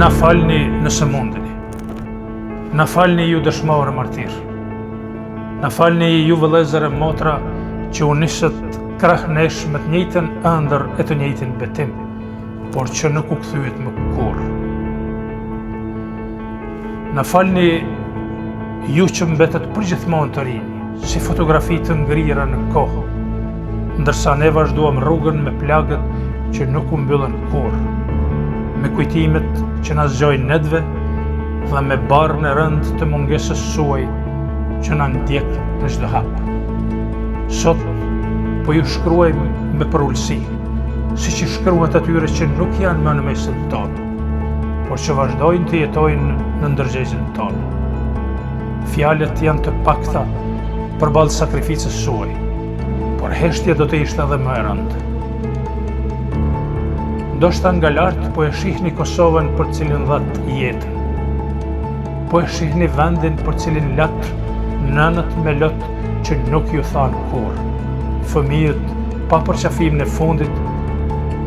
Na falni nëse mundeni. Na falni ju dëshmorë martir. Na falni ju vëllezër e motra që u nisët krah nesh me të njëjtën ëndër e të njëjtin betim, por që nuk u kthyet më kurrë. Na falni ju që mbetet përgjithmonë të rinj, si fotografi të ngrira në kohë, ndërsa ne vazhduam rrugën me plagët që nuk u mbyllën kurrë, me kujtimet që na zgjojnë nedve dhe me barrën e rëndë të mungesës suaj që na ndjek në çdo hap. Sot po ju shkruajmë me përullësi, siç i shkruat atyre që nuk janë më në mesin tonë, por që vazhdojnë të jetojnë në ndërgjegjën tonë. Fjalët janë të pakta përballë sakrificës suaj, por heshtja do të ishte edhe më e rëndë. Ndoshta nga lart po e shihni Kosovën për cilin dhat jetën. Po e shihni vendin për cilin lat nënët me lot që nuk ju thanë kurrë, fëmijët pa përqafim në fundit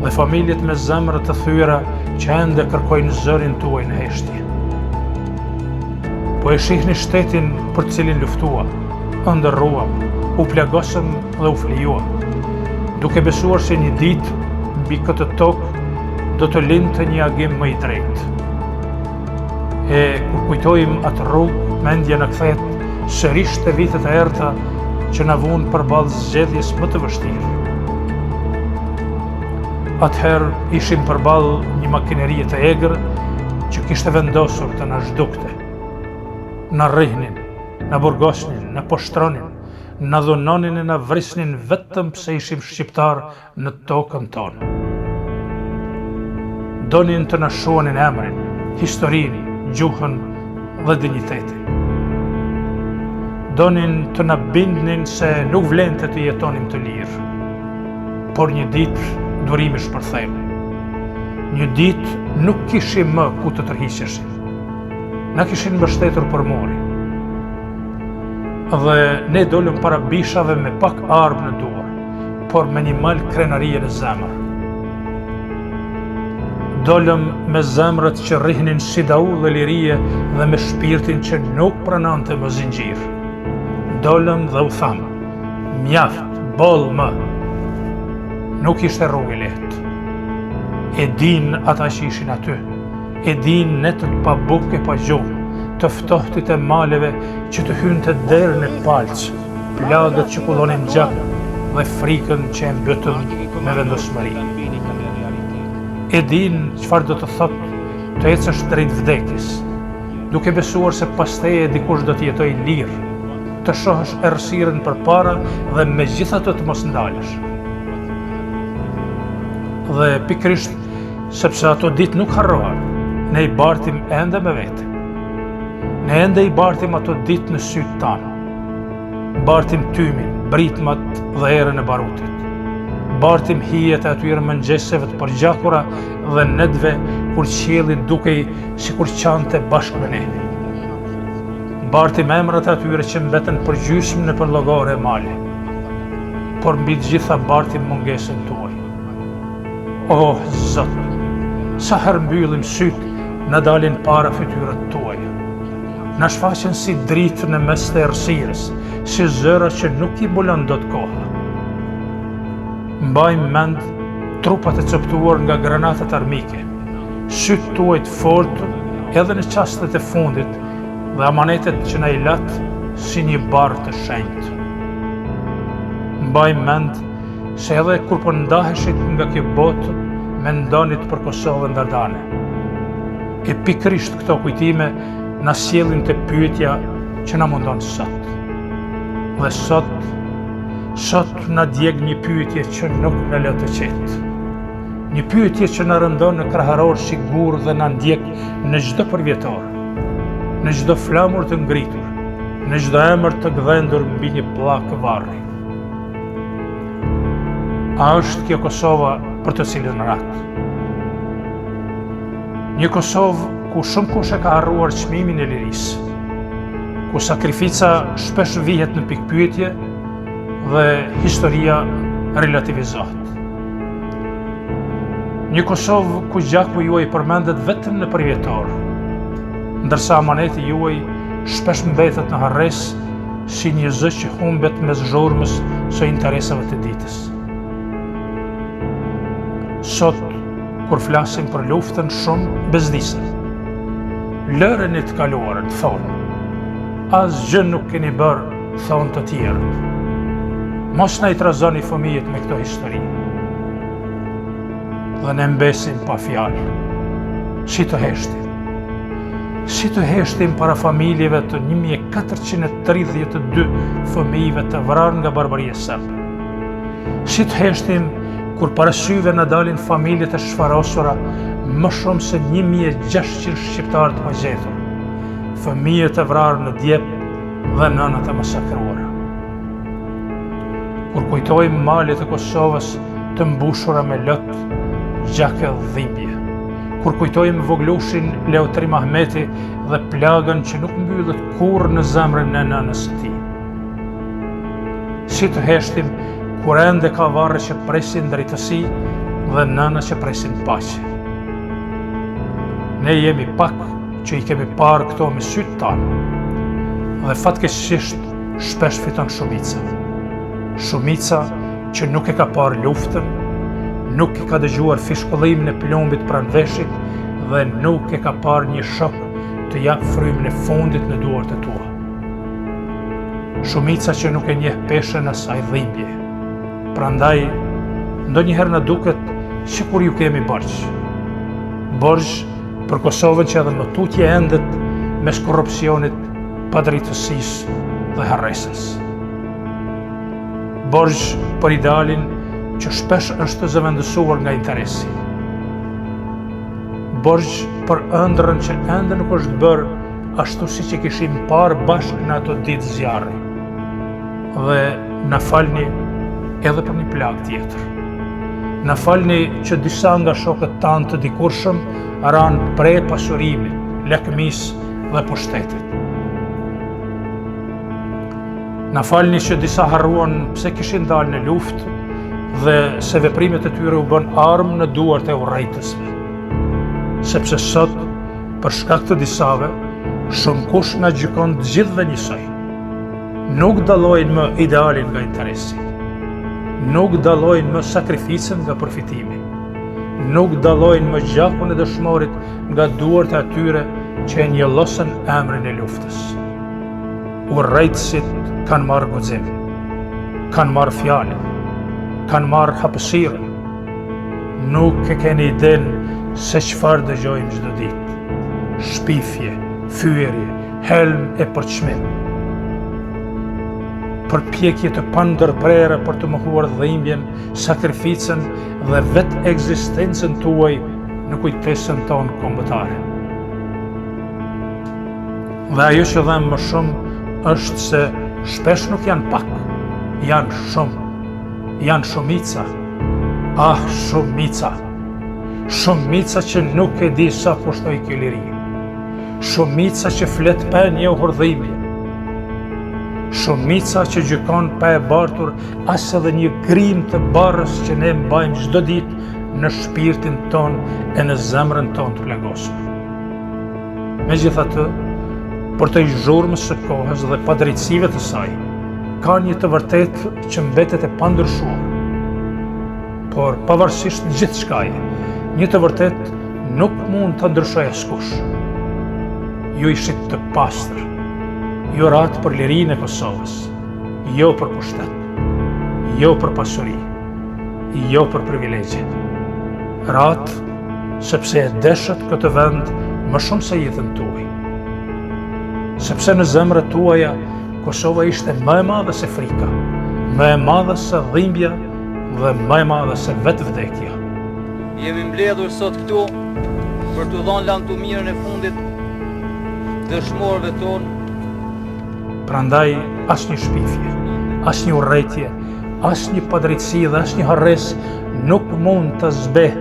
dhe familjet me zemra të thyera që ende kërkojnë zërin tuaj në heshtje. Po e shihni shtetin për cilin luftua, ndërruam, u plagosëm dhe u flijuam, duke besuar se një ditë mbi këtë tokë do të lindte një agim më i drejtë. E kur kujtojmë atë rrugë, mendja na kthehet sërish te vitet e errta që na vunë përballë zgjedhjes më të vështirë. Atëherë ishim përballë një makinerie të egër që kishte vendosur të na zhdukte. Na rrihnin, na burgosnin, na poshtronin, na dhunonin e na vrisnin vetëm pse ishim shqiptar në tokën tonë. Donin të na shuanin emrin, historinë, gjuhën dhe dinjitetin. Donin të na bindnin se nuk vlente të jetonim të lirë, por një ditë durimi shpërtheu. Një ditë nuk kishim më ku të tërhiqeshim. Na kishin mbështetur për mori. Dhe ne dolëm para bishave me pak armë në dorë, por me një mal krenarie në zemër. Dolëm me zemrët që rrihnin si daull dhe lirie dhe me shpirtin që nuk pranonte më zinxhir. Dolëm dhe u thamë, mjaft, boll më. Nuk ishte rrugë lehtë. E din ata që ishin aty, e din netët pa bukë e pa gjumë, të ftohtit e maleve që të hynte derën e palç, plagët që kullonin gjak dhe frikën që e mbytën me vendosmëri. E din çfarë do të thotë të ecësh drejt vdekjes, duke besuar se pasteje dikush do të jetojë lirë, të shohësh errësirën përpara dhe megjithatë të mos ndalesh. Dhe pikërisht sepse ato ditë nuk harrohen, ne i bartim ende me vete. Ne ende i bartim ato ditë në sytë tanë. Bartim tymin, britmat dhe erën e barutit. Bartim hijet e atyre mëngjeseve të përgjakura dhe nedve kur qielli dukej sikur qante bashkë me ne. Bartim emrat e atyre që mbeten përgjysmë në llogare e male. Por mbi të gjitha bartim mungesën tuaj. O Zot, sa herë mbyllim sytë, na dalin para fytyrët tuaja. Na shfaqen si dritë në mes të errësirës, si zëra që nuk i mbulon dot koha. Mbajmë mend trupat e coptuar nga granatat armike, sytë tuaj të fortë edhe në çastet e fundit dhe amanetet që na i lat si një barë të shenjtë. Mbajmë mend se edhe kur po ndaheshit nga kjo botë, mendonit për Kosovën ndardane. E pikërisht këto kujtime na sjellin te pyetja që na mundon sot. Dhe sot na djeg një pyetje që nuk na lë të qetë. Një pyetje që na rëndon në kraharor sigur dhe na ndjek në çdo përvjetor, në çdo flamur të ngritur, në çdo emër të gdhendur mbi një pllakë varri. A është kjo Kosova për të cilën rat? Një Kosovë ku shumë kush e ka harruar çmimin e lirisë, ku sakrifica shpesh vihet në pikpyetje dhe historia relativizohet. Një Kosovë ku gjaku juaj përmendet vetëm në përjetor, ndërsa amaneti juaj shpesh mbetet në harres si një zë që humbet mes zhurmës së interesave të ditës. Sot, kur flasim për luftën, shumë bezdisen. Lëreni të kaluarën, thonë. Asgjë nuk keni bërë, thonë të tjerët. Mos na i trazoni fëmijët me këto histori. Dhe ne mbesim pa fjalë. Si të heshtim. Si të heshtim para familjeve të 1432 fëmijëve të vrarë nga barbaria serbe. Si të heshtim kur para syve na dalin familjet e shfarosura më shumë se 1600 shqiptarë të mëgjetur, fëmijët e vrarë në Djep dhe nënat e masakruara. Kur kujtojmë malet e Kosovës të mbushura me lot, gjake dhe dhimbje, kur kujtojmë voglushin Leotrim Ahmeti dhe plagën që nuk mbyllet kurrë në zemrën e nënës së tij. Si të heshtim kur ende ka varre që presin drejtësi dhe nëna që presin paqe. Ne jemi pak që i kemi parë këto me sytë tanë dhe fatkeqësisht shpesh fiton shumica. Shumica që nuk e ka parë luftën, nuk e ka dëgjuar fishkëllimin e plombit pranë veshit dhe nuk e ka parë një shok të jap frymën e fundit në duart e tua. Shumica që nuk e njeh peshën e asaj dhimbje. Prandaj, ndonjëherë na duket sikur ju kemi borxh. Borxh për Kosovën që edhe më tutje endet mes korrupsionit, padrejtësisë dhe harresës. Borxh për idealin që shpesh është zëvendësuar nga interesi. Borxh për ëndrrën që ende nuk është bërë ashtu siç e kishim parë bashkë në ato ditë zjarri. Dhe na falni edhe për një plagë tjetër. Na falni që disa nga shokët tanë të dikurshëm ranë prej pasurimit, lakmisë dhe pushtetit. Na falni që disa harruan pse kishin dalë në luftë dhe se veprimet e tyre u bën armë në duart e urrejtësve. Sepse sot, për shkak të disave, shumë kush na gjykon të gjithëve njësoj. Nuk dallojnë më idealin nga interesi. Nuk dallojnë më sakrificën nga përfitimi. Nuk dallojnë më gjakun e dëshmorit nga duart e atyre që e njëllosën emrin e luftës. Urrejtësit kanë marrë guxim, kanë marrë fjalën, kanë marrë hapësirën. Nuk e keni idenë se çfarë dëgjojmë çdo ditë. Shpifje, fyerje, helm e përçmim. Përpjekje të pandërprera për të mohuar dhimbjen, sakrificën dhe vetë ekzistencën tuaj në kujtesën tonë kombëtare. Dhe ajo që dhem më shumë është se shpesh nuk janë pak, janë shumë, janë shumica. Ah, shumica! Shumica që nuk e di sa kushtoj kjo liri. Shumica që flet pa e njohur dhimbje. Shumica që gjykon pa e bartur as edhe një grim të barrës që ne mbajmë çdo ditë në shpirtin ton e në zemrën ton të plagosur. Megjithatë, për të zhurmës së kohës dhe padrejtësive të saj, ka një të vërtetë që mbetet e pandryshuar. Por pavarësisht gjithçkaje, një të vërtetë nuk mund të ndryshojë askush. Ju ishit të pastër, ju ratë për lirinë e Kosovës, jo për pushtet, jo për pasuri, jo për privilegje. Ratë sepse e deshët këtë vend më shumë se jetën tuaj. Sepse në zemrët tuaja, Kosova ishte më e madhe se frika, më e madhe se dhimbja dhe më e madhe se vetë vdekja. Jemi mbledhur sot këtu për t'u dhënë lamtumirën e fundit dëshmorëve tonë. Prandaj asnjë shpifje, asnjë urrëtie, asnjë padrejtësi dhe asnjë harres nuk mund të zbeh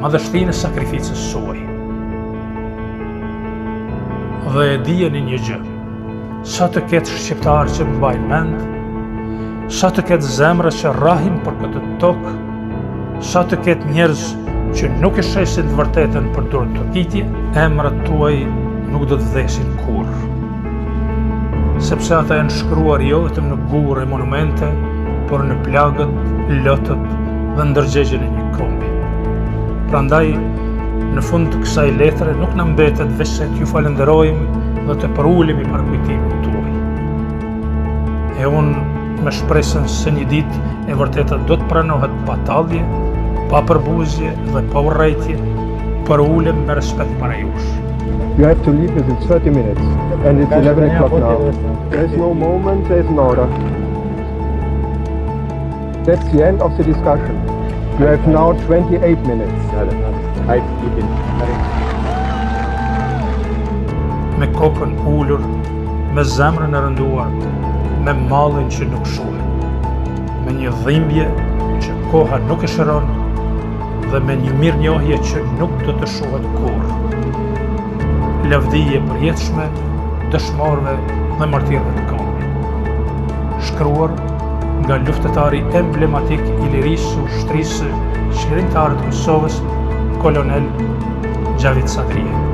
madhështinë e sakrificës suaj. Dhe e dijeni një gjë, sa të ketë shqiptarë që mbajnë mend, sa të ketë zemra që rrahin për këtë tokë, sa të ketë njerëz që nuk e shesin të vërtetën për dorë të kitje, emrat tuaj nuk do të vdesin kurrë. Sepse ata janë shkruar jo vetëm në gurë e monumente, por në plagët, lotët dhe ndërgjegjen e një kombi. Prandaj, në fund të kësaj letre nuk na mbetet veç se t'ju falenderojmë dhe të përulemi për kujtimin tuaj. E unë me shpresën se një ditë e vërteta do të pranohet pa tallje, pa përbuzje dhe pa urrejtje, përulem me respekt para jush. You have to leave within 30 minutes, and it's 11 o'clock now. There's no moment, there's an order. That's the end of the discussion. You have now 28 minutes. Me kokën ullur, me zemrën e rënduar, me mallin që nuk shuhet, me një dhimbje që koha nuk e shëron dhe me një mirënjohje që nuk do të shuhet kurrë. Lavdije përjetshme dëshmorëve dhe martirëve të kombit. Shkruar nga luftetari emblematik i lirisë së ushtrisë qlirimtare të Kosovës, kolonel Xhavid Sadrije.